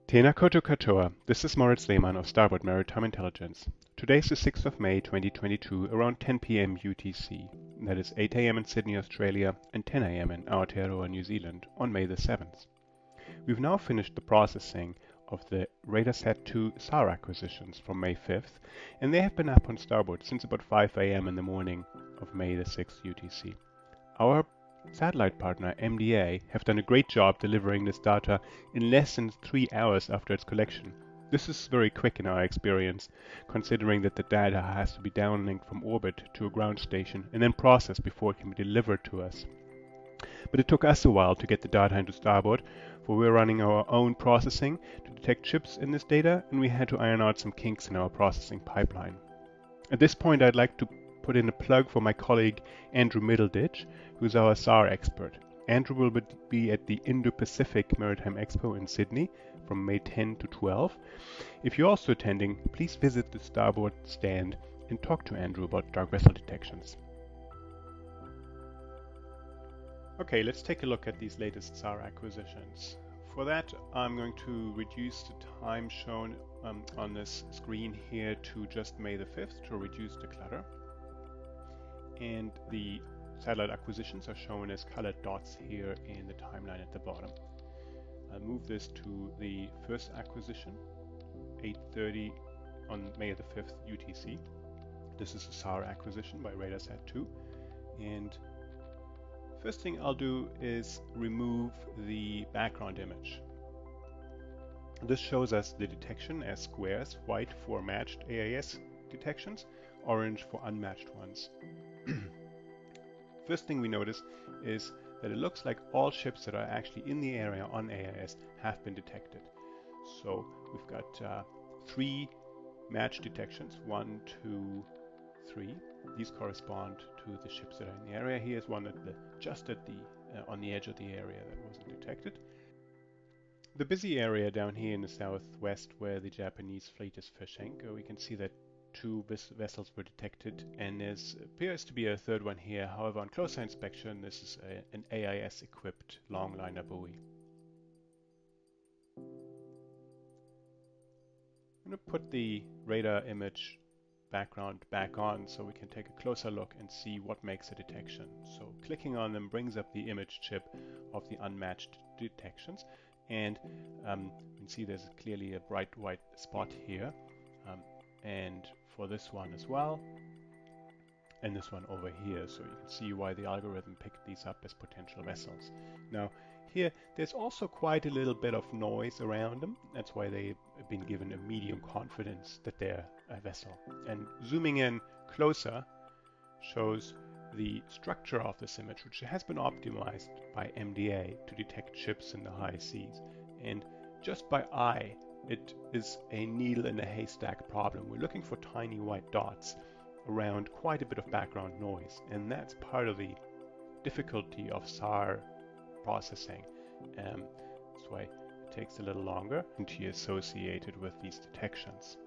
Tēnā koutou katoa. This is Moritz Lehmann of Starboard Maritime Intelligence. Today is the 6th of May 2022, around 10 p.m. UTC. That is 8 a.m. in Sydney, Australia, and 10 a.m. in Aotearoa, New Zealand, on May the 7th. We've now finished the processing of the Radarsat-2 SAR acquisitions from May 5th, and they have been up on Starboard since about 5 a.m. in the morning of May the 6th UTC. Our satellite partner MDA have done a great job delivering this data in less than 3 hours after its collection. This is very quick in our experience, considering that the data has to be downlinked from orbit to a ground station and then processed before it can be delivered to us. But it took us a while to get the data into Starboard, for we're running our own processing to detect chips in this data, and we had to iron out some kinks in our processing pipeline. At this point, I'd like to put in a plug for my colleague Andrew Middleditch, who's our SAR expert. Andrew will be at the Indo-Pacific Maritime Expo in Sydney from May 10 to 12. If you're also attending, please visit the Starboard stand and talk to Andrew about dark vessel detections. Okay, let's take a look at these latest SAR acquisitions. For that, I'm going to reduce the time shown on this screen here to just May the 5th to reduce the clutter. And the satellite acquisitions are shown as colored dots here in the timeline at the bottom. I'll move this to the first acquisition, 8:30 on May the 5th UTC. This is a SAR acquisition by Radarsat-2. And first thing I'll do is remove the background image. This shows us the detection as squares, white for matched AIS detections, orange for unmatched ones. First thing we notice is that it looks like all ships that are actually in the area on AIS have been detected. So we've got 3 matched detections, 1, 2, 3. These correspond to the ships that are in the area. Here's one just at on the edge of the area that wasn't detected. The busy area down here in the southwest where the Japanese fleet is fishing, we can see that 2 vessels were detected, and there appears to be a third one here. However, on closer inspection, this is an AIS-equipped longliner buoy. I'm going to put the radar image background back on so we can take a closer look and see what makes a detection. So clicking on them brings up the image chip of the unmatched detections, and you can see there's clearly a bright white spot here. And for this one as well, and this one over here, so you can see why the algorithm picked these up as potential vessels. Now here there's also quite a little bit of noise around them. That's why they've been given a medium confidence that they're a vessel. And zooming in closer shows the structure of this image, which has been optimized by MDA to detect ships in the high seas. And just by eye, it is a needle in a haystack problem. We're looking for tiny white dots around quite a bit of background noise, and that's part of the difficulty of SAR processing. That's why it takes a little longer to be associated with these detections.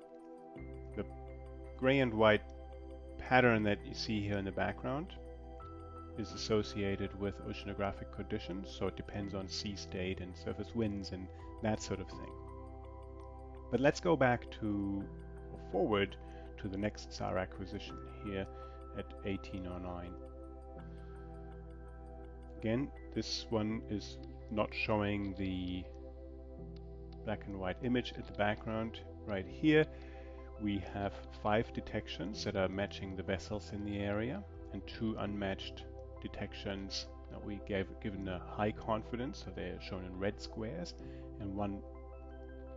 The gray and white pattern that you see here in the background is associated with oceanographic conditions, so it depends on sea state and surface winds and that sort of thing. But let's go back forward to the next SAR acquisition here at 1809. Again, this one is not showing the black and white image in the background. Right here we have 5 detections that are matching the vessels in the area, and 2 unmatched detections that we given a high confidence, so they're shown in red squares, and 1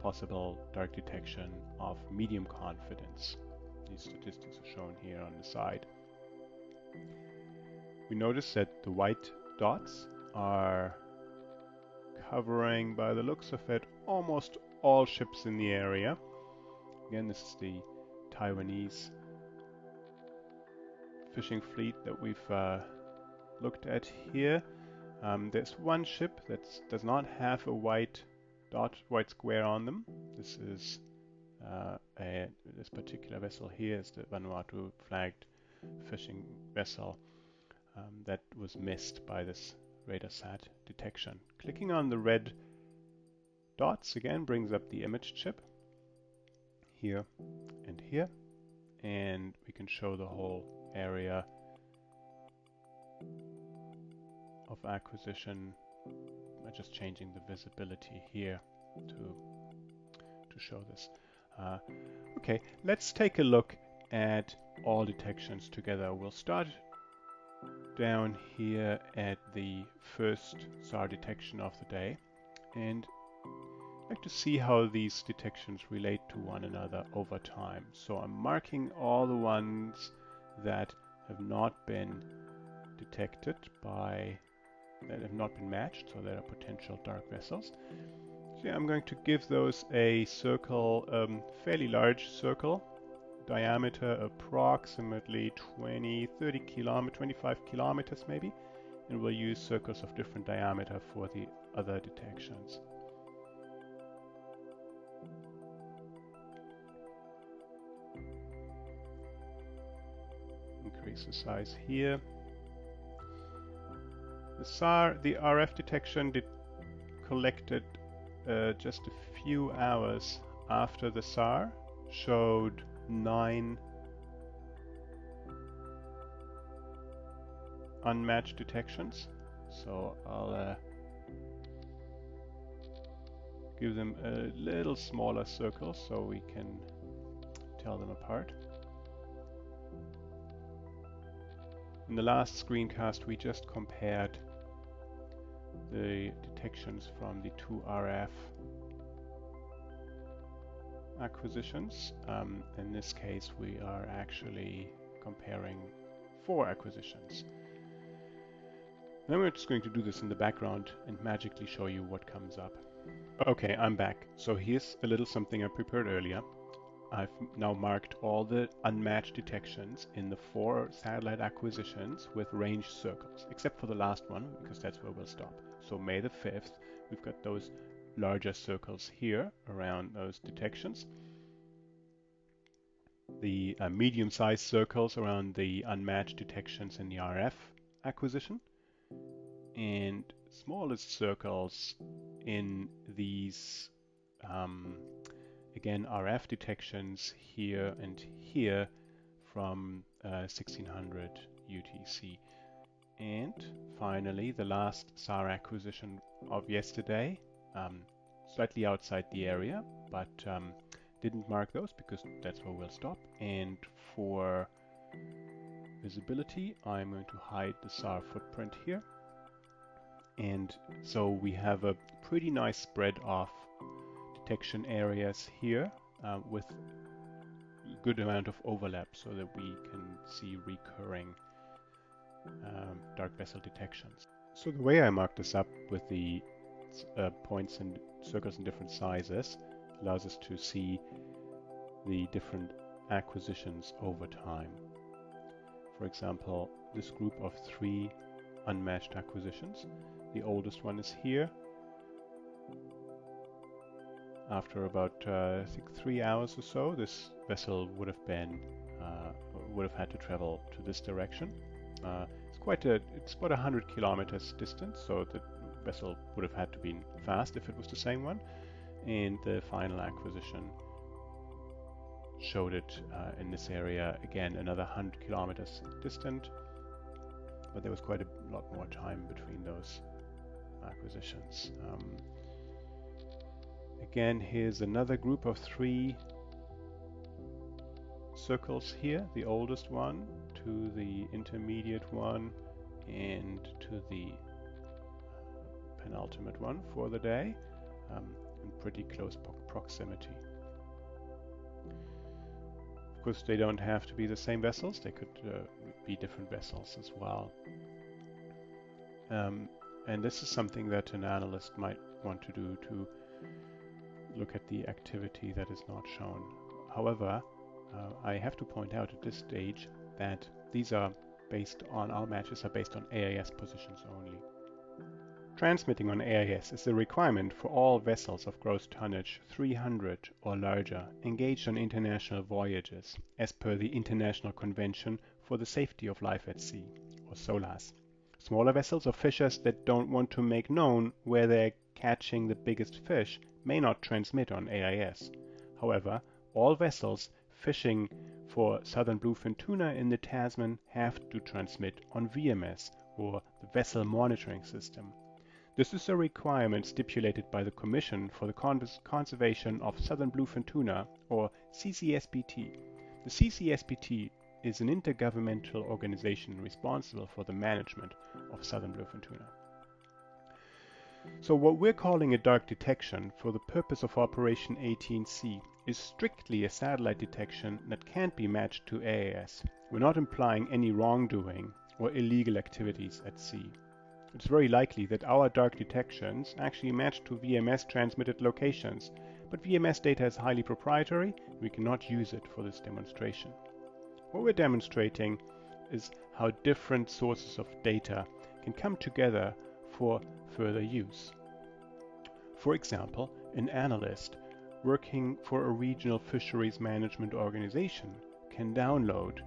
possible dark detection of medium confidence. These statistics are shown here on the side. We notice that the white dots are covering, by the looks of it, almost all ships in the area. Again, this is the Taiwanese fishing fleet that we've looked at here. There's one ship that does not have a white square on them. This is this particular vessel here is the Vanuatu flagged fishing vessel that was missed by this Radarsat detection. Clicking on the red dots again brings up the image chip here and here, and we can show the whole area of acquisition by just changing the visibility here to show this. Okay, let's take a look at all detections together. We'll start down here at the first SAR detection of the day, and I'd like to see how these detections relate to one another over time. So I'm marking all the ones that have not been detected that have not been matched, so that are potential dark vessels. So yeah, I'm going to give those a circle, fairly large circle, diameter approximately 30 kilometers, 25 kilometers maybe, and we'll use circles of different diameter for the other detections. Increase the size here. The SAR, the RF detection collected just a few hours after the SAR showed 9 unmatched detections. So I'll give them a little smaller circle so we can tell them apart. In the last screencast we just compared the detections from the 2 RF acquisitions. In this case we are actually comparing 4 acquisitions. Then we're just going to do this in the background and magically show you what comes up. Okay, I'm back. So here's a little something I prepared earlier. I've now marked all the unmatched detections in the 4 satellite acquisitions with range circles, except for the last one, because that's where we'll stop. So May the 5th, we've got those larger circles here around those detections. The medium-sized circles around the unmatched detections in the RF acquisition, and smallest circles in these again RF detections here and here from 1600 UTC. And finally the last SAR acquisition of yesterday, slightly outside the area, but didn't mark those because that's where we'll stop. And for visibility I'm going to hide the SAR footprint here. And so we have a pretty nice spread of detection areas here with a good amount of overlap so that we can see recurring dark vessel detections. So the way I marked this up with the points and circles in different sizes allows us to see the different acquisitions over time. For example, this group of 3 unmatched acquisitions. The oldest one is here. After about I think 3 hours or so, this vessel would have had to travel to this direction. It's about 100 kilometers distance, so the vessel would have had to be fast if it was the same one. And the final acquisition showed it in this area again, another 100 kilometers distant, but there was quite a lot more time between those acquisitions. Again, here's another group of 3 circles here, the oldest one to the intermediate one and to the penultimate one for the day, in pretty close proximity. Of course, they don't have to be the same vessels, they could be different vessels as well. And this is something that an analyst might want to do to look at the activity that is not shown. However, I have to point out at this stage that these are based on, our matches are based on AIS positions only. Transmitting on AIS is a requirement for all vessels of gross tonnage 300 or larger engaged on international voyages as per the International Convention for the Safety of Life at Sea, or SOLAS. Smaller vessels or fishers that don't want to make known where they're catching the biggest fish may not transmit on AIS. However, all vessels fishing for southern bluefin tuna in the Tasman have to transmit on VMS, or the Vessel Monitoring System. This is a requirement stipulated by the Commission for the Conservation of Southern Bluefin Tuna, or CCSBT. The CCSBT is an intergovernmental organization responsible for the management of southern bluefin tuna. So what we're calling a dark detection for the purpose of Operation 18C is strictly a satellite detection that can't be matched to AIS. We're not implying any wrongdoing or illegal activities at sea. It's very likely that our dark detections actually match to VMS transmitted locations, but VMS data is highly proprietary and we cannot use it for this demonstration. What we're demonstrating is how different sources of data can come together for further use. For example, an analyst working for a regional fisheries management organization can download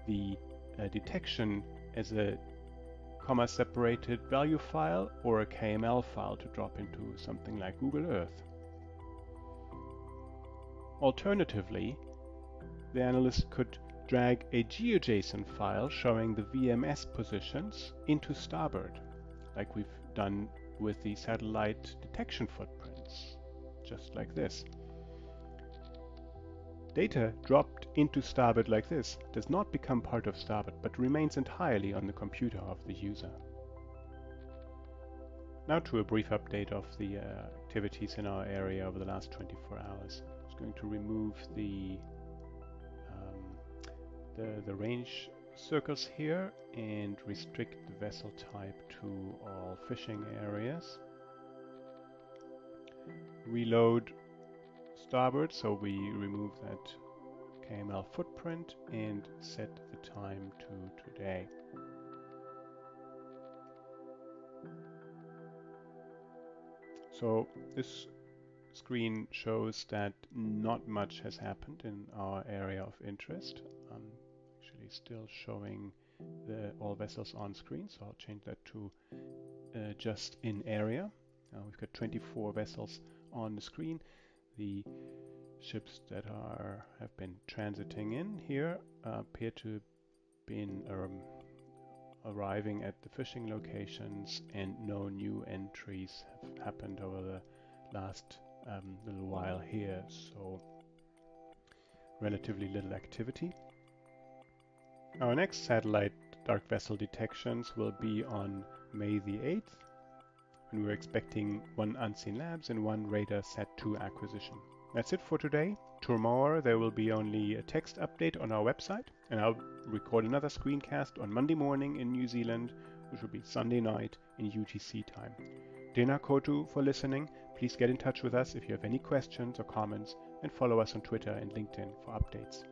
the detection as a comma-separated value file or a KML file to drop into something like Google Earth. Alternatively, the analyst could drag a GeoJSON file showing the VMS positions into Starboard, like we've done with the satellite detection footprints, just like this. Data dropped into Starboard like this does not become part of Starboard, but remains entirely on the computer of the user. Now to a brief update of the activities in our area over the last 24 hours. I'm just going to remove the range circles here and restrict the vessel type to all fishing areas. Reload Starboard, so we remove that KML footprint and set the time to today. So this screen shows that not much has happened in our area of interest. Actually still showing all vessels on screen, so I'll change that to just in area. We've got 24 vessels on the screen. The ships that have been transiting in here appear to have been arriving at the fishing locations, and no new entries have happened over the last little while here, so relatively little activity. Our next satellite dark vessel detections will be on May the 8th, when we're expecting one Unseenlabs and one Radarsat-2 acquisition. That's it for today. Tomorrow there will be only a text update on our website, and I'll record another screencast on Monday morning in New Zealand, which will be Sunday night in UTC time. Tēnā koutou for listening. Please get in touch with us if you have any questions or comments, and follow us on Twitter and LinkedIn for updates.